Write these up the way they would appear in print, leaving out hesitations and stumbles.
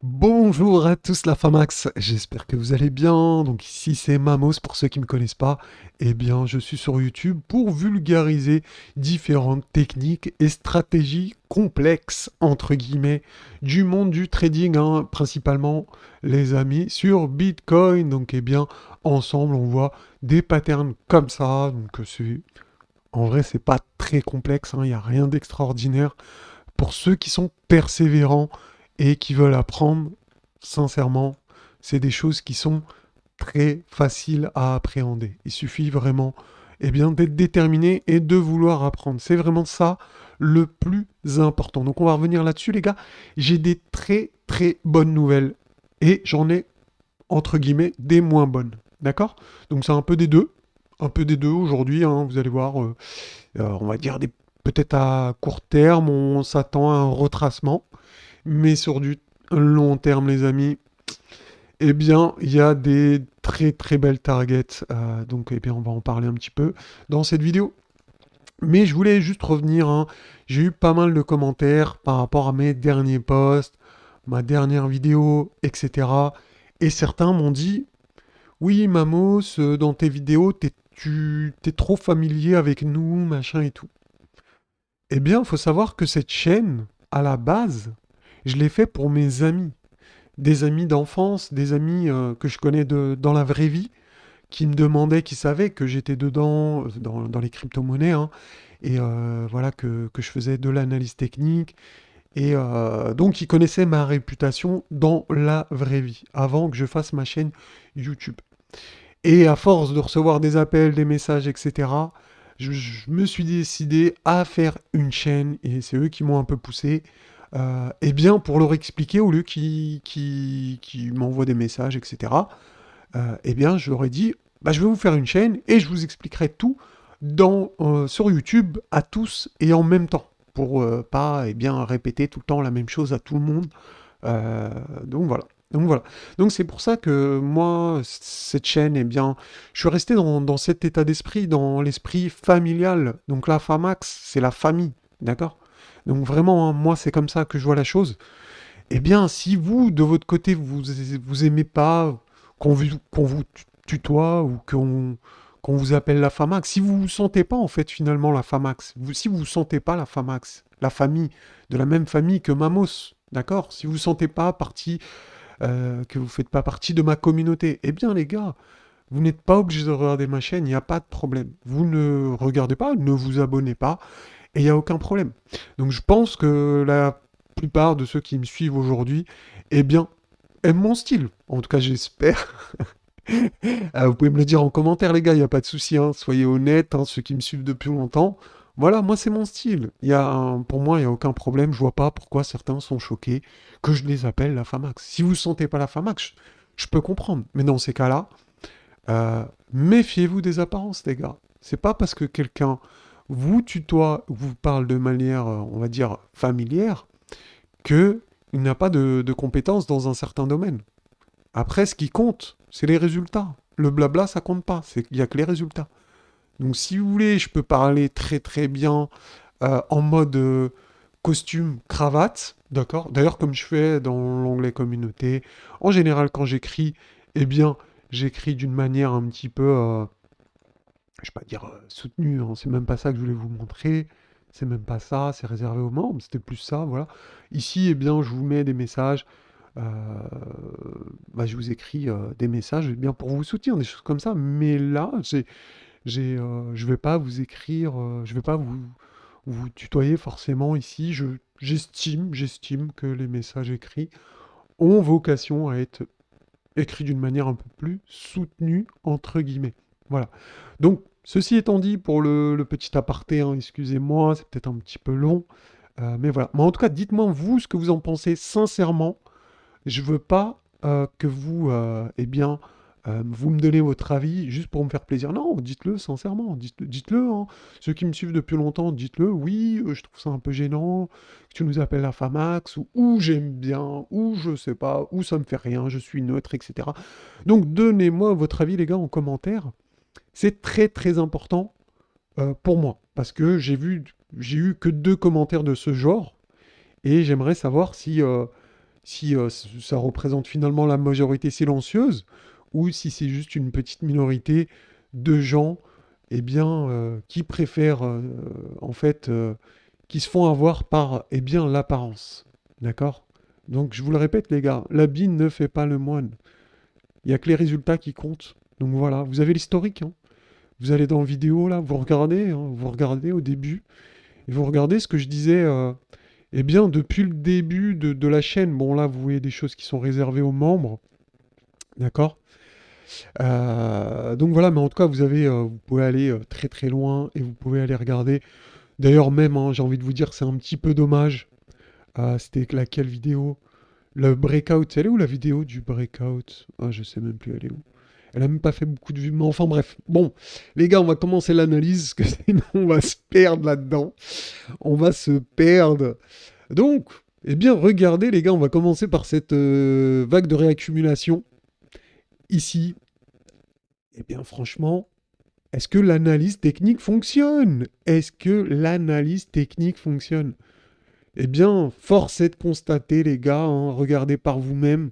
Bonjour à tous la Famax, j'espère que vous allez bien. Donc ici c'est Mamos pour ceux qui ne me connaissent pas. Eh bien je suis sur YouTube pour vulgariser différentes techniques et stratégies complexes entre guillemets du monde du trading, hein, principalement les amis sur Bitcoin. Donc ensemble on voit des patterns comme ça. En vrai c'est pas très complexe, hein, il n'y a rien d'extraordinaire pour ceux qui sont persévérants et qui veulent apprendre, sincèrement, c'est des choses qui sont très faciles à appréhender. Il suffit vraiment d'être déterminé et de vouloir apprendre. C'est vraiment ça le plus important. Donc on va revenir là-dessus les gars. J'ai des très très bonnes nouvelles et j'en ai entre guillemets des moins bonnes. D'accord. Donc c'est un peu des deux. Un peu des deux aujourd'hui, hein, vous allez voir, on va dire peut-être à court terme, on s'attend à un retracement, mais sur du long terme, les amis, il y a des très très belles targets. On va en parler un petit peu dans cette vidéo. Mais je voulais juste revenir, hein, j'ai eu pas mal de commentaires par rapport à mes derniers posts, ma dernière vidéo, etc. Et certains m'ont dit, oui, Mamos, dans tes vidéos, tu t'es trop familier avec nous, machin et tout. Eh bien, il faut savoir que cette chaîne, à la base, je l'ai fait pour mes amis. Des amis d'enfance, des amis que je connais dans la vraie vie, qui me demandaient, qui savaient que j'étais dedans, dans les crypto-monnaies, hein, que je faisais de l'analyse technique, donc ils connaissaient ma réputation dans la vraie vie, avant que je fasse ma chaîne YouTube. Et à force de recevoir des appels, des messages, etc., je me suis décidé à faire une chaîne, et c'est eux qui m'ont un peu poussé, pour leur expliquer, au lieu qu'ils m'envoient des messages, etc., je leur ai dit, bah, je vais vous faire une chaîne, et je vous expliquerai tout sur YouTube à tous et en même temps, pour pas répéter tout le temps la même chose à tout le monde. Euh, donc voilà. Donc voilà. Donc c'est pour ça que moi, cette chaîne, je suis resté dans cet état d'esprit, dans l'esprit familial. Donc la Famax, c'est la famille, d'accord. Donc vraiment, hein, moi, c'est comme ça que je vois la chose. Eh bien, si vous, de votre côté, vous aimez pas qu'on vous tutoie ou qu'on vous appelle la Famax, si vous vous sentez pas en fait finalement la Famax, si vous vous sentez pas la Famax, la famille, de la même famille que Mamos, d'accord? Si vous ne sentez pas partie, que vous faites pas partie de ma communauté, eh bien les gars, vous n'êtes pas obligé de regarder ma chaîne, il n'y a pas de problème. Vous ne regardez pas, ne vous abonnez pas, et il n'y a aucun problème. Donc je pense que la plupart de ceux qui me suivent aujourd'hui, eh bien, aiment mon style. En tout cas, j'espère. Vous pouvez me le dire en commentaire, les gars, il n'y a pas de souci, hein. Soyez honnêtes, hein, ceux qui me suivent depuis longtemps. Voilà, moi, c'est mon style. Pour moi, il n'y a aucun problème. Je vois pas pourquoi certains sont choqués que je les appelle la Famax. Si vous ne sentez pas la Famax, je peux comprendre. Mais dans ces cas-là, méfiez-vous des apparences, les gars. C'est pas parce que quelqu'un vous tutoie, vous parle de manière, on va dire, familière, qu'il n'a pas de compétences dans un certain domaine. Après, ce qui compte, c'est les résultats. Le blabla, ça compte pas. Il n'y a que les résultats. Donc, si vous voulez, je peux parler très très bien en mode costume, cravate, d'accord. D'ailleurs, comme je fais dans l'onglet communauté, en général, quand j'écris, eh bien, j'écris d'une manière un petit peu, je vais pas dire soutenue, hein. C'est même pas ça que je voulais vous montrer. C'est même pas ça, c'est réservé aux membres, c'était plus ça, voilà. Ici, je vous mets des messages. Euh, je vous écris des messages pour vous soutenir, des choses comme ça. Mais là, je vais pas vous écrire, je vais pas vous tutoyer forcément ici. J'estime que les messages écrits ont vocation à être écrits d'une manière un peu plus soutenue, entre guillemets. Voilà. Donc, ceci étant dit, pour le petit aparté, hein, excusez-moi, c'est peut-être un petit peu long. Mais voilà. Mais en tout cas, dites-moi, vous, ce que vous en pensez sincèrement. Je veux pas que vous, vous me donnez votre avis juste pour me faire plaisir. Non, dites-le sincèrement, dites-le, hein. Ceux qui me suivent depuis longtemps, dites-le. Oui, je trouve ça un peu gênant que tu nous appelles la Famax, ou j'aime bien, ou je sais pas, ou ça me fait rien, je suis neutre, etc. Donc donnez-moi votre avis, les gars, en commentaire. C'est très très important pour moi, parce que j'ai eu que deux commentaires de ce genre, et j'aimerais savoir si si ça représente finalement la majorité silencieuse, ou si c'est juste une petite minorité de gens, eh bien, qui préfèrent, en fait, qui se font avoir par, eh bien, l'apparence. D'accord? Donc, je vous le répète, les gars, l'habit ne fait pas le moine. Il n'y a que les résultats qui comptent. Donc voilà, vous avez l'historique, hein. Vous allez dans vidéo, là, vous regardez au début, et vous regardez ce que je disais, eh bien, depuis le début de la chaîne. Bon, là, vous voyez des choses qui sont réservées aux membres, d'accord? Donc voilà, mais en tout cas, vous pouvez aller très très loin, et vous pouvez aller regarder. D'ailleurs, même, hein, j'ai envie de vous dire, c'est un petit peu dommage. C'était laquelle vidéo? Le breakout, elle est où la vidéo du breakout? Ah, je sais même plus, elle est où? Elle a même pas fait beaucoup de vues, mais enfin bref. Bon, les gars, on va commencer l'analyse, parce que sinon on va se perdre là-dedans. On va se perdre. Donc, eh bien, regardez, les gars, on va commencer par cette vague de réaccumulation. Ici, eh bien, franchement, est-ce que l'analyse technique fonctionne? Est-ce que l'analyse technique fonctionne? Eh bien, force est de constater, les gars, hein, regardez par vous-même,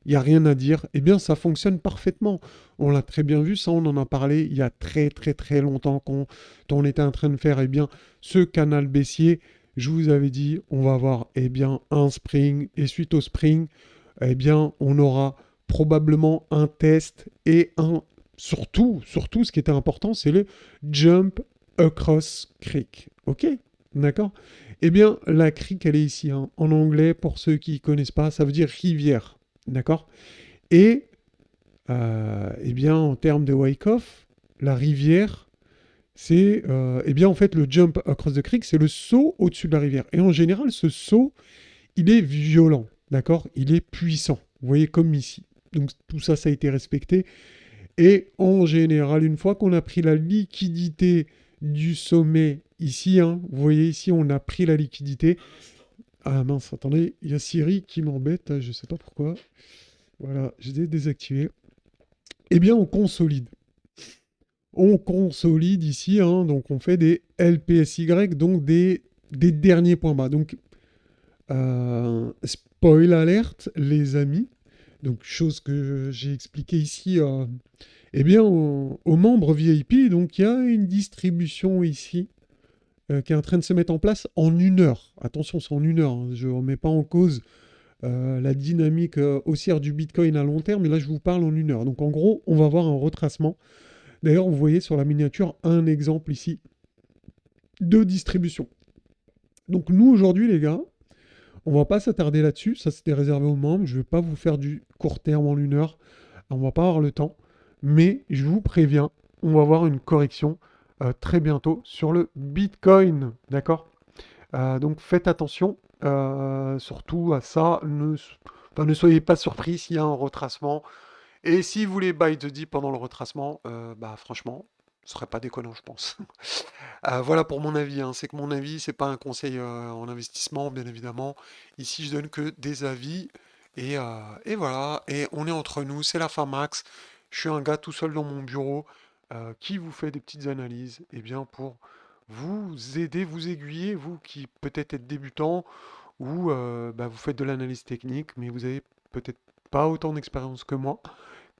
il n'y a rien à dire. Eh bien, ça fonctionne parfaitement. On l'a très bien vu, ça, on en a parlé il y a très très très longtemps quand on était en train de faire, eh bien, ce canal baissier. Je vous avais dit, on va avoir, eh bien, un spring, et suite au spring, eh bien, on aura probablement un test et un... Surtout, ce qui était important, c'est le jump across creek. Ok? D'accord? Eh bien, la creek, elle est ici, hein. En anglais, pour ceux qui ne connaissent pas, ça veut dire rivière. D'accord? Et, eh bien, en termes de wake-off, la rivière, c'est, eh bien, en fait, le jump across the creek, c'est le saut au-dessus de la rivière. Et en général, ce saut, il est violent, d'accord? Il est puissant. Vous voyez, comme ici. Donc, tout ça, ça a été respecté. Et en général, une fois qu'on a pris la liquidité du sommet ici, hein, vous voyez ici, on a pris la liquidité. Ah mince, attendez, il y a Siri qui m'embête, je sais pas pourquoi. Voilà, j'ai désactivé. Eh bien, on consolide. On consolide ici, hein, donc on fait des LPSY, donc des derniers points bas. Donc, spoil alert, les amis. Donc, chose que j'ai expliqué ici, eh bien, aux membres VIP. Donc, il y a une distribution ici qui est en train de se mettre en place en 1 heure. Attention, c'est en 1 heure, hein. Je ne remets pas en cause la dynamique haussière du Bitcoin à long terme, mais là, je vous parle en 1 heure. Donc, en gros, on va avoir un retracement. D'ailleurs, vous voyez sur la miniature un exemple ici de distribution. Donc, nous, aujourd'hui, les gars, on va pas s'attarder là-dessus. Ça, c'était réservé aux membres. Je ne vais pas vous faire du court terme en 1 heure. On va pas avoir le temps. Mais je vous préviens, on va avoir une correction très bientôt sur le Bitcoin. D'accord? Donc faites attention surtout à ça. Ne soyez pas surpris s'il y a un retracement. Et si vous voulez buy the dip pendant le retracement, bah franchement, ce serait pas déconnant, je pense. Voilà pour mon avis, hein. C'est que mon avis, c'est pas un conseil en investissement, bien évidemment. Ici, je donne que des avis. Et voilà, et on est entre nous, c'est la Famax. Je suis un gars tout seul dans mon bureau qui vous fait des petites analyses, et bien pour vous aider, vous aiguiller, vous qui peut-être êtes débutant ou bah, vous faites de l'analyse technique, mais vous avez peut-être pas autant d'expérience que moi,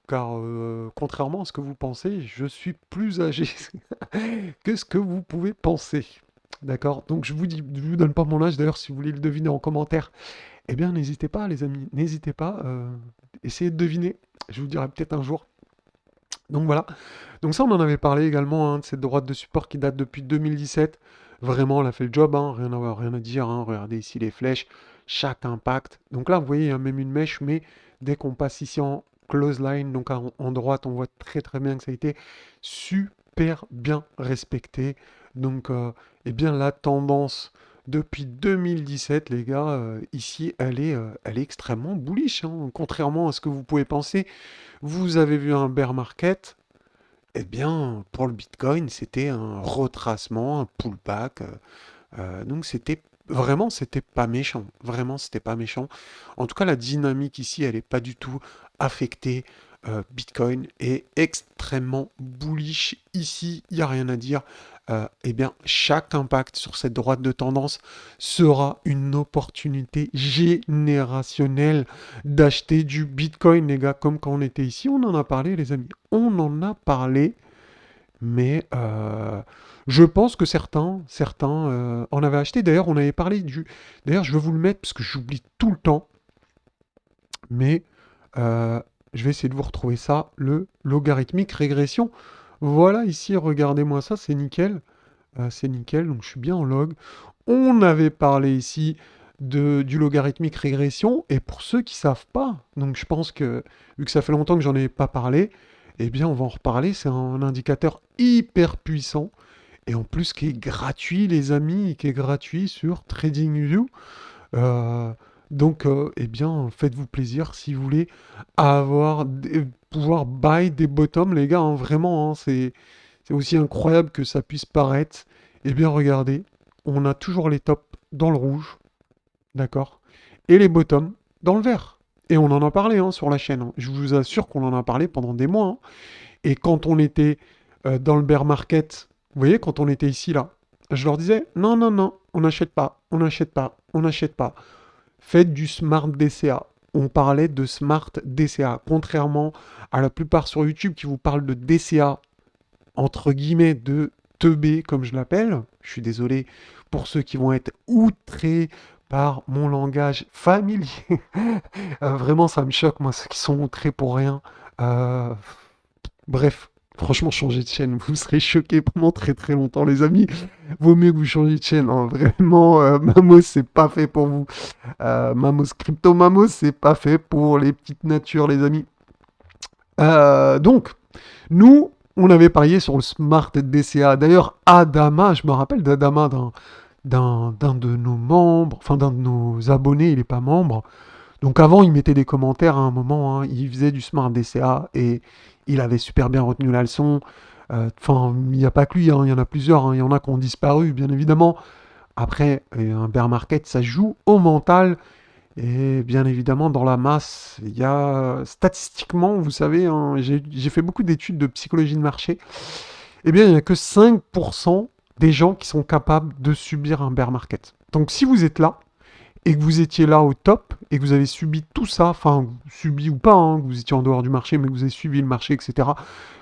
car contrairement à ce que vous pensez, je suis plus âgé que ce que vous pouvez penser. D'accord? Donc je vous donne pas mon âge. D'ailleurs, si vous voulez le deviner en commentaire, eh bien n'hésitez pas, les amis. N'hésitez pas. Essayez de deviner. Je vous dirai peut-être un jour. Donc voilà. Donc ça, on en avait parlé également, hein, de cette droite de support qui date depuis 2017. Vraiment, elle a fait le job, hein, rien à dire, hein. Regardez ici les flèches, chaque impact. Donc là, vous voyez, il y a même une mèche, mais dès qu'on passe ici en close line, donc en droite, on voit très très bien que ça a été super bien respecté. Donc, eh bien, la tendance depuis 2017, les gars, ici, elle est extrêmement bullish, hein, contrairement à ce que vous pouvez penser. Vous avez vu un bear market, eh bien, pour le Bitcoin, c'était un retracement, un pullback. Donc c'était pas méchant. Vraiment, c'était pas méchant. En tout cas, la dynamique ici, elle n'est pas du tout affectée. Bitcoin est extrêmement bullish. Ici, il n'y a rien à dire. eh bien, chaque impact sur cette droite de tendance sera une opportunité générationnelle d'acheter du Bitcoin, les gars, comme quand on était ici, on en a parlé, les amis, on en a parlé, mais je pense que certains en avaient acheté. D'ailleurs, on avait parlé du... D'ailleurs, je vais vous le mettre parce que j'oublie tout le temps, mais euh, je vais essayer de vous retrouver ça, le logarithmique régression. Voilà, ici, regardez-moi ça, c'est nickel, donc je suis bien en log. On avait parlé ici du logarithmique régression, et pour ceux qui savent pas, donc je pense que, vu que ça fait longtemps que j'en ai pas parlé, eh bien on va en reparler, c'est un indicateur hyper puissant, et en plus qui est gratuit les amis, qui est gratuit sur TradingView. Euh, donc, eh bien, faites-vous plaisir si vous voulez pouvoir buy des bottoms, les gars, hein, vraiment, hein, c'est aussi incroyable que ça puisse paraître. Eh bien, regardez, on a toujours les tops dans le rouge, d'accord, et les bottoms dans le vert. Et on en a parlé hein, sur la chaîne, hein. Je vous assure qu'on en a parlé pendant des mois, hein. Et quand on était dans le bear market, vous voyez, quand on était ici, là, je leur disais, non, non, non, on n'achète pas, on n'achète pas, on n'achète pas. Faites du Smart DCA. On parlait de Smart DCA. Contrairement à la plupart sur YouTube qui vous parlent de DCA, entre guillemets, de teubé, comme je l'appelle. Je suis désolé pour ceux qui vont être outrés par mon langage familier. Vraiment, ça me choque, moi, ceux qui sont outrés pour rien. Euh, Bref, franchement, changez de chaîne. Vous serez choqués pendant très très longtemps, les amis. Vaut mieux que vous changiez de chaîne, hein. Vraiment, Mamos, c'est pas fait pour vous. Mamos, Crypto Mamos, c'est pas fait pour les petites natures, les amis. Donc, nous, on avait parié sur le Smart DCA. D'ailleurs, Adama, je me rappelle d'Adama, d'un de nos membres, enfin d'un de nos abonnés, il n'est pas membre. Donc avant, il mettait des commentaires à un moment, hein, il faisait du Smart DCA et il avait super bien retenu la leçon. Enfin, il n'y a pas que lui, hein, il y en a plusieurs, hein, il y en a qui ont disparu, bien évidemment. Après, un bear market, ça joue au mental. Et bien évidemment, dans la masse, il y a statistiquement, vous savez, hein, j'ai fait beaucoup d'études de psychologie de marché. Eh bien, il n'y a que 5% des gens qui sont capables de subir un bear market. Donc si vous êtes là, et que vous étiez là au top, et que vous avez subi tout ça, enfin, subi ou pas, hein, que vous étiez en dehors du marché, mais que vous avez suivi le marché, etc.,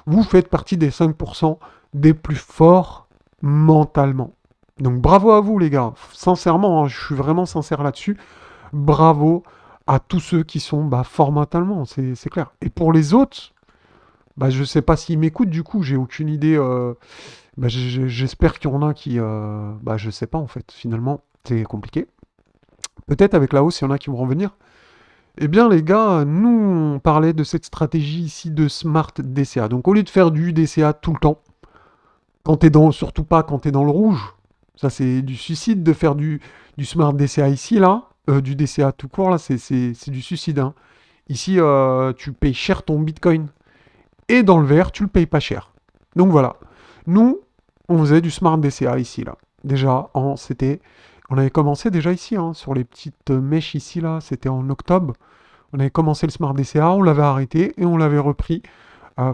vous faites partie des 5% des plus forts mentalement. Donc bravo à vous les gars, sincèrement, hein, je suis vraiment sincère là-dessus. Bravo à tous ceux qui sont forts mentalement, c'est clair. Et pour les autres, je sais pas s'ils m'écoutent du coup, j'ai aucune idée. J'espère qu'il y en a qui... je sais pas en fait, finalement, c'est compliqué. Peut-être avec la hausse, il y en a qui vont revenir. Eh bien, les gars, nous, on parlait de cette stratégie ici de Smart DCA. Donc, au lieu de faire du DCA tout le temps, surtout pas quand tu es dans le rouge, ça c'est du suicide de faire du Smart DCA ici, là, du DCA tout court, là, c'est du suicide, hein. Ici, tu payes cher ton Bitcoin. Et dans le vert, tu le payes pas cher. Donc voilà. Nous, on faisait du Smart DCA ici, là. Déjà, on avait commencé déjà ici, hein, sur les petites mèches ici, là. C'était en octobre. On avait commencé le Smart DCA, on l'avait arrêté et on l'avait repris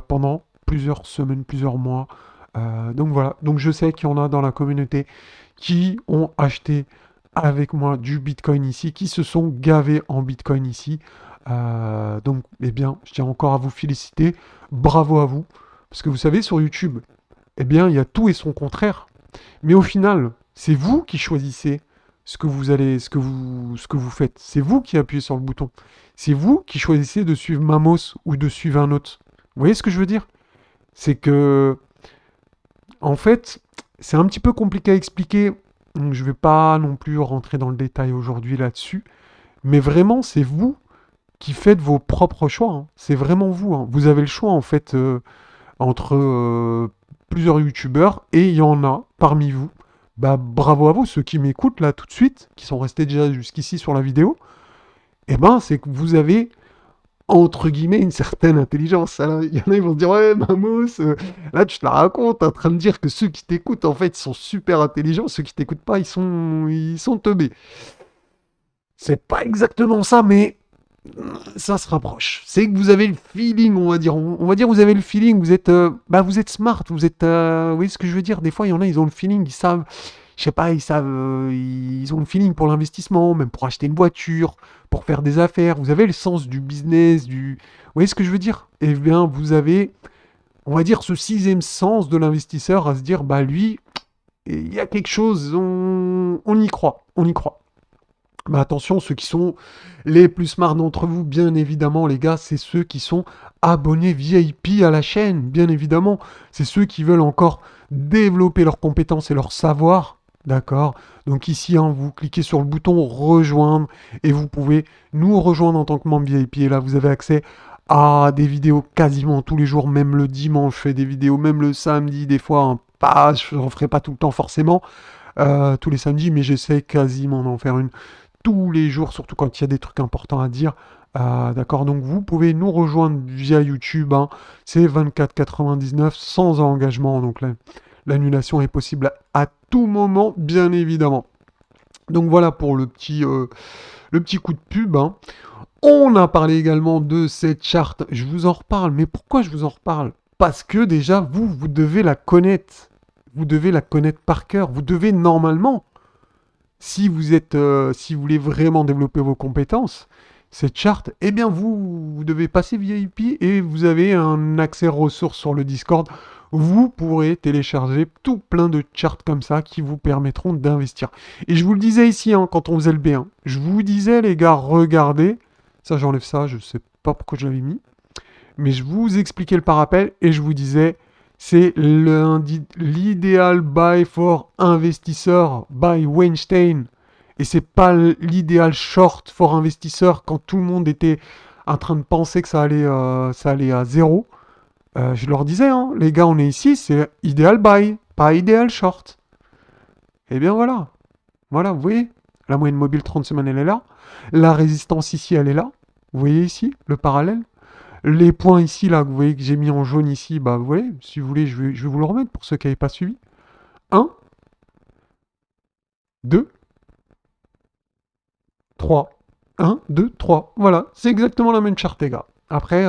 pendant plusieurs semaines, plusieurs mois. Donc voilà. Donc je sais qu'il y en a dans la communauté qui ont acheté avec moi du Bitcoin ici, qui se sont gavés en Bitcoin ici. Donc, eh bien, je tiens encore à vous féliciter. Bravo à vous. Parce que vous savez, sur YouTube, eh bien, il y a tout et son contraire. Mais au final, c'est vous qui choisissez ce que vous faites. C'est vous qui appuyez sur le bouton. C'est vous qui choisissez de suivre Mamos ou de suivre un autre. Vous voyez ce que je veux dire? C'est que, en fait, c'est un petit peu compliqué à expliquer. Donc, je ne vais pas non plus rentrer dans le détail aujourd'hui là-dessus. Mais vraiment, c'est vous qui faites vos propres choix, hein. C'est vraiment vous, hein. Vous avez le choix, en fait, entre plusieurs youtubeurs, et il y en a parmi vous. Bravo à vous, ceux qui m'écoutent là tout de suite, qui sont restés déjà jusqu'ici sur la vidéo. C'est que vous avez, entre guillemets, une certaine intelligence. Alors, il y en a, ils vont se dire, ouais, Mamos, là, tu te la racontes, en train de dire que ceux qui t'écoutent, en fait, sont super intelligents. Ceux qui t'écoutent pas, ils sont teubés. C'est pas exactement ça, mais Ça se rapproche. C'est que vous avez le feeling, on va dire. On va dire vous avez le feeling, vous êtes smart, vous voyez ce que je veux dire? Des fois, il y en a, ils ont le feeling, ils savent, je sais pas, ils ont le feeling pour l'investissement, même pour acheter une voiture, pour faire des affaires. Vous avez le sens du business, Vous voyez ce que je veux dire? Eh bien, vous avez, on va dire, ce sixième sens de l'investisseur à se dire, bah lui, il y a quelque chose, on y croit, on y croit. Mais attention, ceux qui sont les plus smart d'entre vous, bien évidemment, les gars, c'est ceux qui sont abonnés VIP à la chaîne, bien évidemment. C'est ceux qui veulent encore développer leurs compétences et leur savoir. D'accord? Donc ici, hein, vous cliquez sur le bouton rejoindre et vous pouvez nous rejoindre en tant que membre VIP. Et là, vous avez accès à des vidéos quasiment tous les jours, même le dimanche, je fais des vidéos, même le samedi, des fois, hein, pas, je n'en ferai pas tout le temps forcément, tous les samedis, mais j'essaie quasiment d'en faire une tous les jours, surtout quand il y a des trucs importants à dire. D'accord, donc vous pouvez nous rejoindre via YouTube, hein. C'est 24,99 sans engagement, donc l'annulation est possible à tout moment, bien évidemment. Donc voilà pour le petit coup de pub, hein. On a parlé également de cette charte, je vous en reparle, mais pourquoi je vous en reparle? Parce que déjà, vous devez la connaître. Vous devez la connaître par cœur. Vous devez normalement, si vous voulez vraiment développer vos compétences, cette charte, eh bien vous devez passer VIP et vous avez un accès ressources sur le Discord. Vous pourrez télécharger tout plein de charts comme ça qui vous permettront d'investir. Et je vous le disais ici, hein, quand on faisait le B1, je vous disais les gars, regardez, ça j'enlève ça, je sais pas pourquoi je l'avais mis, mais je vous expliquais le parapet et je vous disais, c'est l'idéal buy for investisseur by Weinstein. Et c'est pas l'idéal short for investisseur quand tout le monde était en train de penser que ça allait à zéro. Je leur disais, hein, les gars, on est ici, c'est idéal buy, pas idéal short. Et bien voilà. Voilà, vous voyez, la moyenne mobile 30 semaines, elle est là. La résistance ici, elle est là. Vous voyez ici, le parallèle. Les points ici, là, que vous voyez que j'ai mis en jaune ici, bah vous voyez, si vous voulez, je vais vous le remettre pour ceux qui n'avaient pas suivi. 1, 2, 3. 1, 2, 3. Voilà, c'est exactement la même charte, les gars. Après,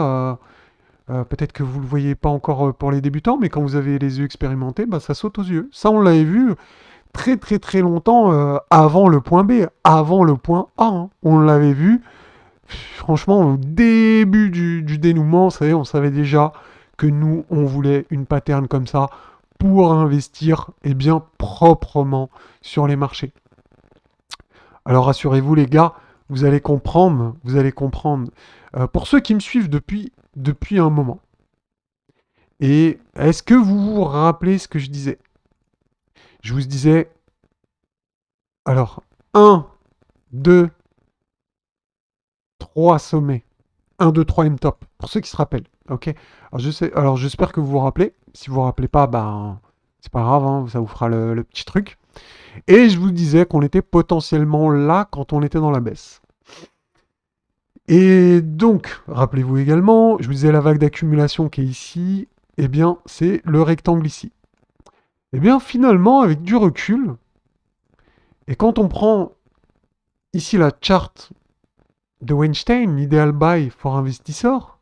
peut-être que vous ne le voyez pas encore pour les débutants, mais quand vous avez les yeux expérimentés, bah, ça saute aux yeux. Ça, on l'avait vu très très très longtemps avant le point B, avant le point A, hein. On l'avait vu. Franchement, au début du dénouement, vous savez, on savait déjà que nous, on voulait une pattern comme ça pour investir eh bien, proprement sur les marchés. Alors rassurez-vous les gars, vous allez comprendre, vous allez comprendre. Pour ceux qui me suivent depuis un moment, et est-ce que vous vous rappelez ce que je disais? Je vous disais, alors, 1, 2, 3 sommets. 1, 2, 3 M-top, pour ceux qui se rappellent. Ok. Alors j'espère que vous vous rappelez. Si vous vous rappelez pas, ben c'est pas grave, hein, ça vous fera le petit truc. Et je vous disais qu'on était potentiellement là quand on était dans la baisse. Et donc, rappelez-vous également, je vous disais la vague d'accumulation qui est ici, eh bien c'est le rectangle ici. Eh bien finalement, avec du recul, et quand on prend ici la charte de Weinstein, l'idéal buy for investisseur,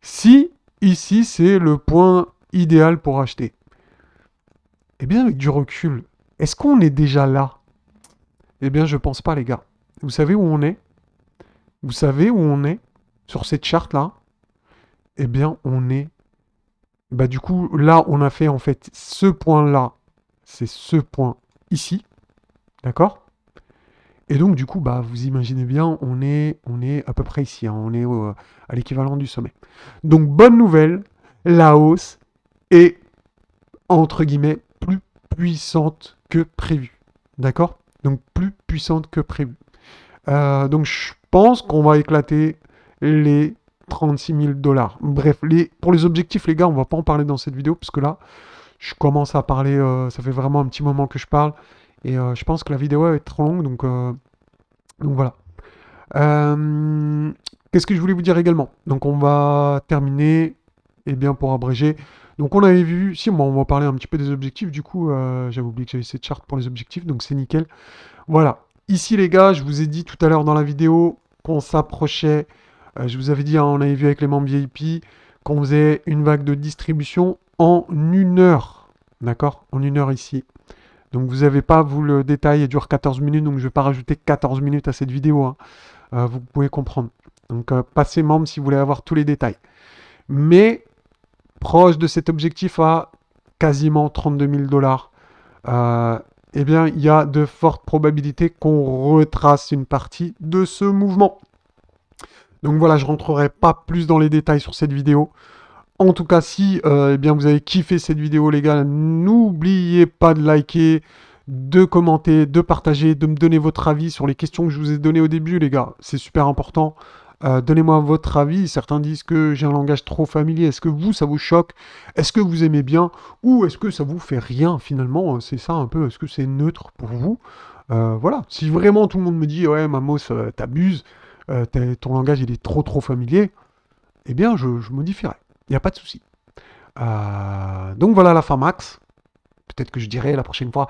si ici c'est le point idéal pour acheter, eh bien avec du recul, est-ce qu'on est déjà là? Eh bien je pense pas les gars. Vous savez où on est? Vous savez où on est sur cette charte là? Eh bien on est... Bah du coup là on a fait en fait ce point là, c'est ce point ici, d'accord? Et donc, du coup, bah, vous imaginez bien, on est à peu près ici, hein, on est à l'équivalent du sommet. Donc, bonne nouvelle, la hausse est, entre guillemets, plus puissante que prévu. D'accord? Donc, plus puissante que prévu. Donc, je pense qu'on va éclater les 36 000 dollars. Bref, pour les objectifs, les gars, on va pas en parler dans cette vidéo, parce que là, je commence à parler, ça fait vraiment un petit moment que je parle, et je pense que la vidéo va être trop longue, donc voilà. Qu'est-ce que je voulais vous dire également? Donc on va terminer, et bien pour abréger. Donc on avait vu, si bon, on va parler un petit peu des objectifs, du coup j'avais oublié que j'avais cette charte pour les objectifs, donc c'est nickel. Voilà, ici les gars, je vous ai dit tout à l'heure dans la vidéo qu'on s'approchait. Je vous avais dit, hein, on avait vu avec les membres VIP qu'on faisait une vague de distribution en 1 heure. D'accord? En 1 heure ici. Donc vous n'avez pas, vous, le détail, il dure 14 minutes, donc je ne vais pas rajouter 14 minutes à cette vidéo. Hein. Vous pouvez comprendre. Donc passez membre si vous voulez avoir tous les détails. Mais proche de cet objectif à quasiment 32 000 $, eh bien, il y a de fortes probabilités qu'on retrace une partie de ce mouvement. Donc voilà, je ne rentrerai pas plus dans les détails sur cette vidéo. En tout cas, si eh bien, vous avez kiffé cette vidéo, les gars, n'oubliez pas de liker, de commenter, de partager, de me donner votre avis sur les questions que je vous ai données au début, les gars. C'est super important. Donnez-moi votre avis. Certains disent que j'ai un langage trop familier. Est-ce que vous, ça vous choque? Est-ce que vous aimez bien? Ou est-ce que ça vous fait rien, finalement? C'est ça un peu. Est-ce que c'est neutre pour vous? Voilà. Si vraiment tout le monde me dit, ouais, Mamos, t'abuses, ton langage, il est trop familier, eh bien, je modifierai. Il n'y a pas de souci. Donc voilà la fin max. Peut-être que je dirai la prochaine fois.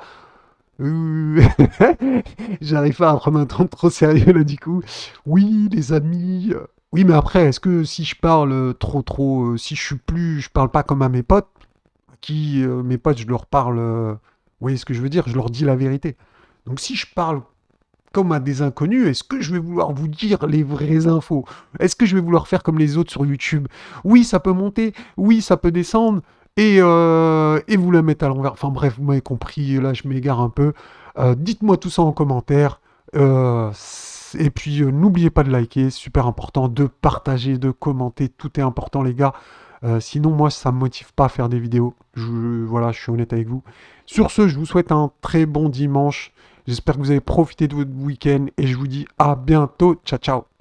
J'arrive pas à prendre un ton trop sérieux là du coup. Oui, les amis. Oui, mais après, est-ce que si je parle si je parle pas comme à mes potes, mes potes, je leur parle. Vous voyez ce que je veux dire? Je leur dis la vérité. Donc si je parle comme à des inconnus, est-ce que je vais vouloir vous dire les vraies infos? Est-ce que je vais vouloir faire comme les autres sur YouTube? Oui, ça peut monter, oui, ça peut descendre, et vous la mettre à l'envers. Enfin bref, vous m'avez compris, là je m'égare un peu. Dites-moi tout ça en commentaire. Et puis n'oubliez pas de liker, super important, de partager, de commenter, tout est important les gars. Sinon moi ça me motive pas à faire des vidéos. Voilà, je suis honnête avec vous. Sur ce, je vous souhaite un très bon dimanche. J'espère que vous avez profité de votre week-end et je vous dis à bientôt. Ciao, ciao.